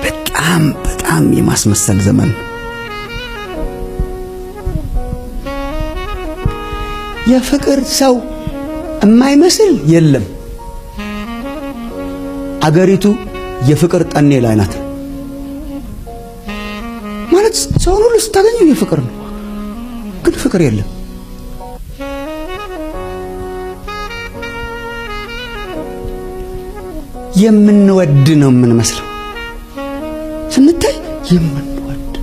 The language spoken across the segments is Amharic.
በጣም የማስመሰል ዘመን። የፍቅር ሰው የማይመስል የለም። አገሪቱ የፍቅር ጠኔ ላይ ናት። ማለት ሰውን ሁሉ ስታገኘው የፍቅር ነው፣ ግን ፍቅር የለም። የምንወድ ነው የምንመስለው ስንታይ፣ የምንወድ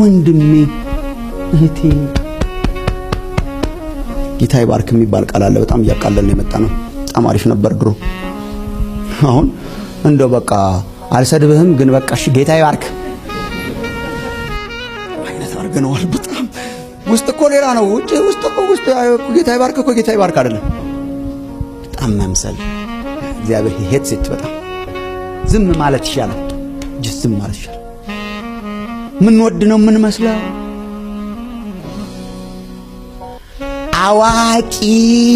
ወንድሜ እህቴ። ጌታ ይባርክ የሚባል ቃል አለ። በጣም እያቃለልን የመጣ ነው። በጣም አሪፍ ነበር ድሮ። አሁን እንደው በቃ አልሰድብህም፣ ግን በቃ እሺ ጌታ ይባርክ አይነት አድርገነዋል። በጣም ውስጥ እኮ ሌላ ነው። ውስጥ ጌታ ይባርክ እኮ ጌታ ይባርክ አይደለም። በጣም መምሰል እግዚአብሔር ሄት ሴት በጣም ዝም ማለት ይሻላል። ዝም ማለት ይሻላል። ምን ወድ ነው ምን መስለው አዋቂ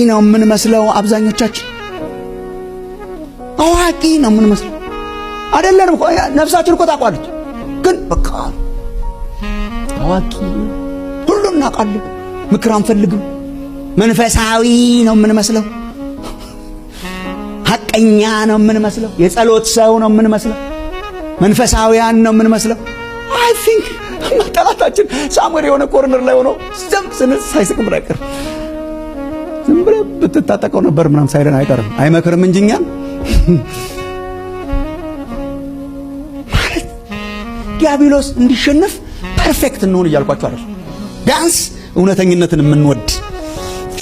ነው ምን መስለው። አብዛኞቻችን አዋቂ ነው ምን መስለው አይደለም እኮ ነፍሳችን እኮ ታውቃለች፣ ግን በቃ አዋቂ ሁሉን እናውቃለን። ምክር አንፈልግም። መንፈሳዊ ነው ምን መስለው፣ ሐቀኛ ነው ምን መስለው፣ የጸሎት ሰው ነው ምን መስለው፣ መንፈሳዊያን ነው ምን መስለው። አይ ቲንክ መጠላታችን ሳሙኤል የሆነ ኮርነር ላይ ሆኖ ዝም ስንል ሳይስቅም አይቀርም። ዝም ብለህ ብትታጠቀው ነበር ምናምን ሳይለን አይቀርም። አይመክርም እንጂ እኛን ማለት ዲያብሎስ እንዲሸነፍ ፐርፌክት እንሆን እያልኳቸው አይደል። ቢያንስ እውነተኝነትን የምንወድ